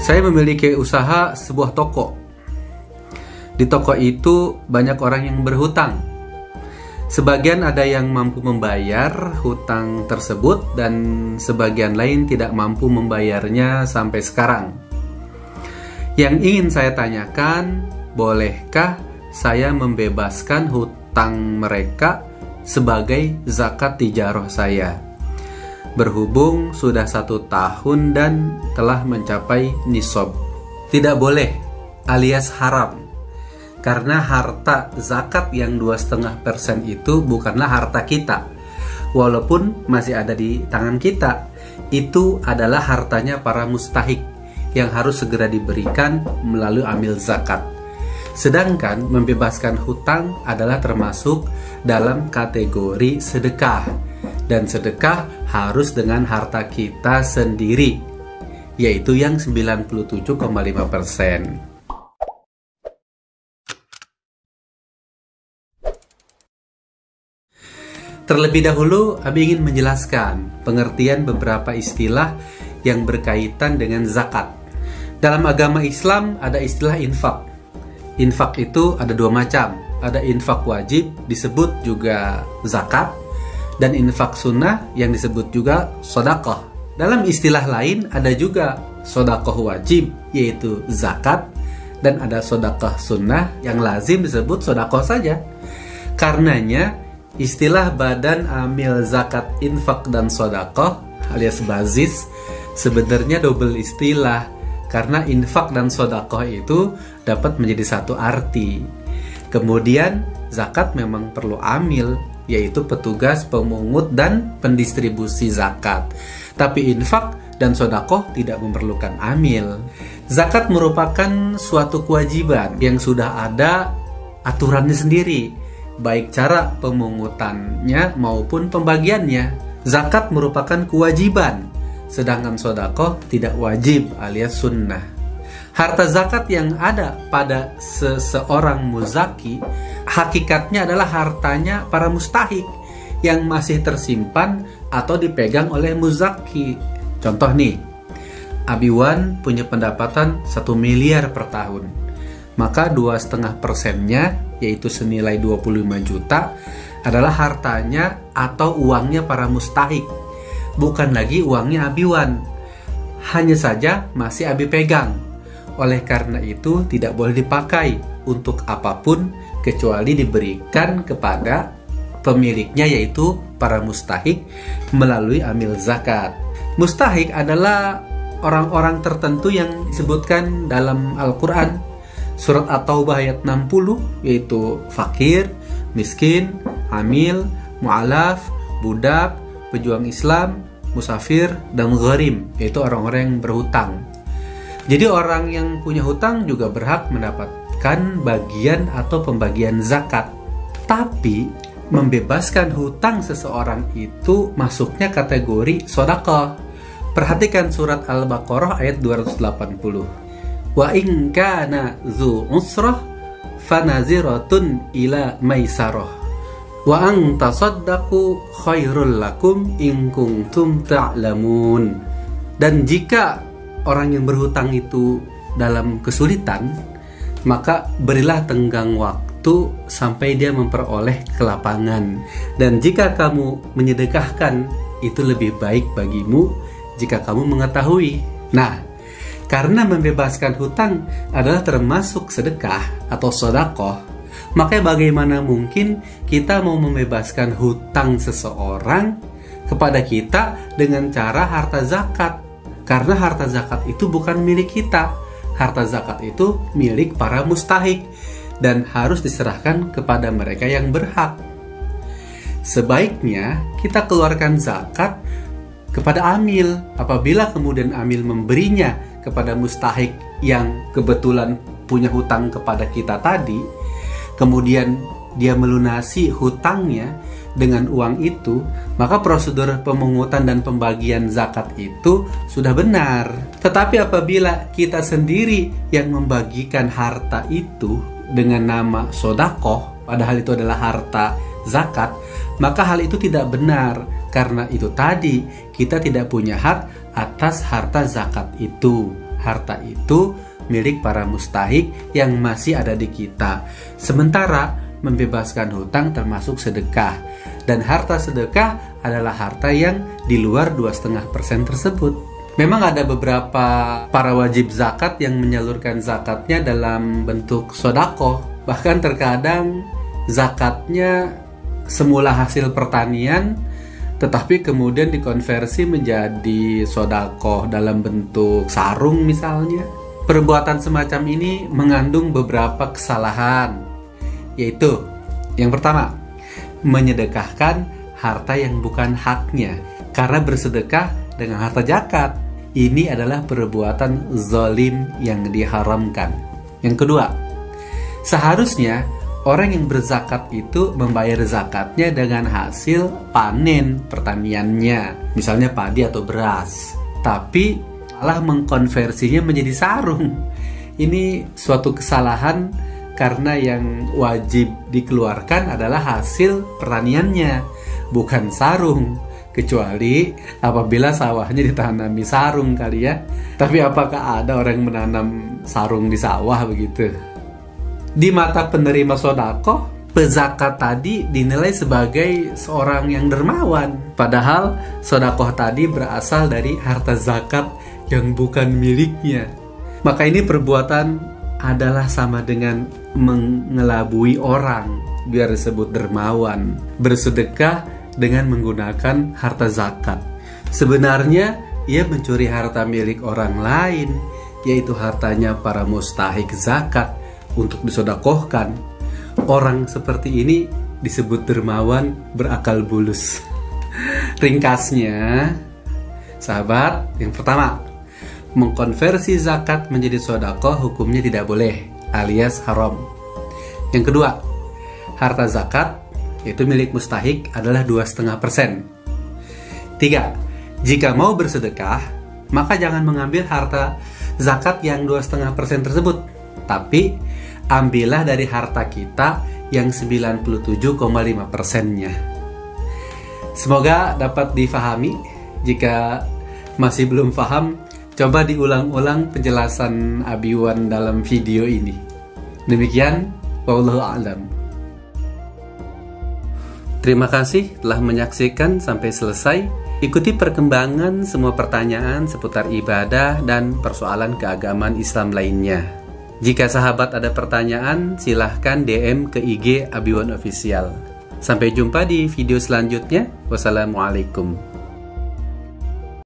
Saya memiliki usaha sebuah toko. Di toko itu banyak orang yang berhutang. Sebagian ada yang mampu membayar hutang tersebut dan sebagian lain tidak mampu membayarnya sampai sekarang. Yang ingin saya tanyakan, bolehkah saya membebaskan hutang mereka sebagai zakat tijarah saya? Berhubung sudah 1 tahun dan telah mencapai nisab. Tidak boleh alias haram. Karena harta zakat yang 2,5% itu bukanlah harta kita. Walaupun masih ada di tangan kita, itu adalah hartanya para mustahik yang harus segera diberikan melalui amil zakat. Sedangkan membebaskan hutang adalah termasuk dalam kategori sedekah. Dan sedekah harus dengan harta kita sendiri, yaitu yang 97,5%. Terlebih dahulu, Abi ingin menjelaskan pengertian beberapa istilah yang berkaitan dengan zakat. Dalam agama Islam ada istilah infak. Infak itu ada 2 macam. Ada infak wajib, disebut juga zakat, dan infak sunnah yang disebut juga sedekah. Dalam istilah lain ada juga sedekah wajib, yaitu zakat, dan ada sedekah sunnah yang lazim disebut sedekah saja. Karenanya istilah badan amil zakat, infak, dan sedekah alias bazis sebenarnya double istilah, karena infak dan sedekah itu dapat menjadi satu arti. Kemudian zakat memang perlu amil, yaitu petugas pemungut dan pendistribusi zakat. Tapi infak dan sedekah tidak memerlukan amil. Zakat merupakan suatu kewajiban yang sudah ada aturannya sendiri, baik cara pemungutannya maupun pembagiannya. Zakat merupakan kewajiban, sedangkan sedekah tidak wajib alias sunnah. Harta zakat yang ada pada seseorang muzaki hakikatnya adalah hartanya para mustahik yang masih tersimpan atau dipegang oleh muzaki. Contoh nih, Abiwan punya pendapatan 1 miliar per tahun. Maka 2,5%-nya, yaitu senilai 25 juta, adalah hartanya atau uangnya para mustahik. Bukan lagi uangnya Abiwan. Hanya saja masih Abi pegang. Oleh karena itu tidak boleh dipakai untuk apapun kecuali diberikan kepada pemiliknya, yaitu para mustahik melalui amil zakat. Mustahik adalah orang-orang tertentu yang disebutkan dalam Al-Quran. Surat At-Taubah ayat 60, yaitu fakir, miskin, amil, mu'alaf, budak, pejuang Islam, musafir, dan gharim, yaitu orang-orang yang berhutang. Jadi orang yang punya hutang juga berhak mendapatkan bagian atau pembagian zakat. Tapi membebaskan hutang seseorang itu masuknya kategori sedekah. Perhatikan surat Al-Baqarah ayat 280. Wa in kana dzu usrah fanaziratun ila maisarah wa an tasaddaqu khairul lakum in kuntum ta'lamun. Dan jika orang yang berhutang itu dalam kesulitan, maka berilah tenggang waktu sampai dia memperoleh kelapangan. Dan jika kamu menyedekahkan, itu lebih baik bagimu jika kamu mengetahui. Nah, karena membebaskan hutang adalah termasuk sedekah atau sedekah, maka bagaimana mungkin kita mau membebaskan hutang seseorang kepada kita dengan cara harta zakat? Karena harta zakat itu bukan milik kita. Harta zakat itu milik para mustahik dan harus diserahkan kepada mereka yang berhak. Sebaiknya kita keluarkan zakat kepada amil. Apabila kemudian amil memberinya kepada mustahik yang kebetulan punya hutang kepada kita tadi, kemudian dia melunasi hutangnya dengan uang itu, maka prosedur pemungutan dan pembagian zakat itu sudah benar. Tetapi apabila kita sendiri yang membagikan harta itu dengan nama sedekah, padahal itu adalah harta zakat, maka hal itu tidak benar. Karena itu tadi kita tidak punya hak atas harta zakat itu. harta itu milik para mustahik yang masih ada di kita. Sementara membebaskan hutang termasuk sedekah. Dan harta sedekah adalah harta yang di luar 2,5% tersebut. Memang ada beberapa para wajib zakat yang menyalurkan zakatnya dalam bentuk sodakoh. Bahkan terkadang zakatnya semula hasil pertanian, tetapi kemudian dikonversi menjadi sodakoh dalam bentuk sarung misalnya. Perbuatan semacam ini mengandung beberapa kesalahan, yaitu yang pertama, menyedekahkan harta yang bukan haknya karena bersedekah dengan harta zakat. Ini adalah perbuatan zalim yang diharamkan. Yang kedua, seharusnya orang yang berzakat itu membayar zakatnya dengan hasil panen pertaniannya, misalnya padi atau beras, tapi malah mengkonversinya menjadi sarung. Ini suatu kesalahan karena yang wajib dikeluarkan adalah hasil pertaniannya, bukan sarung. Kecuali apabila sawahnya ditanami sarung kali ya. Tapi apakah ada orang yang menanam sarung di sawah begitu? Di mata penerima sodako, pezakat tadi dinilai sebagai seorang yang dermawan. Padahal sodakoh tadi berasal dari harta zakat yang bukan miliknya. Maka ini perbuatan adalah sama dengan mengelabui orang, biar disebut dermawan. Bersedekah dengan menggunakan harta zakat. Sebenarnya ia mencuri harta milik orang lain, yaitu hartanya para mustahik zakat untuk disodakohkan. Orang seperti ini disebut dermawan berakal bulus. Ringkasnya, sahabat, yang pertama, mengkonversi zakat menjadi sodakoh hukumnya tidak boleh, alias haram. Yang kedua, harta zakat yaitu milik mustahik adalah 2,5%. 3. Jika mau bersedekah, maka jangan mengambil harta zakat yang 2,5% tersebut, tapi ambillah dari harta kita yang 97,5%-nya. Semoga dapat difahami. Jika masih belum paham, coba diulang-ulang penjelasan Abiwan dalam video ini. Demikian, wallahu a'lam. Terima kasih telah menyaksikan sampai selesai. Ikuti perkembangan semua pertanyaan seputar ibadah dan persoalan keagamaan Islam lainnya. Jika sahabat ada pertanyaan, silahkan DM ke IG Abiwan Official. Sampai jumpa di video selanjutnya. Wassalamualaikum.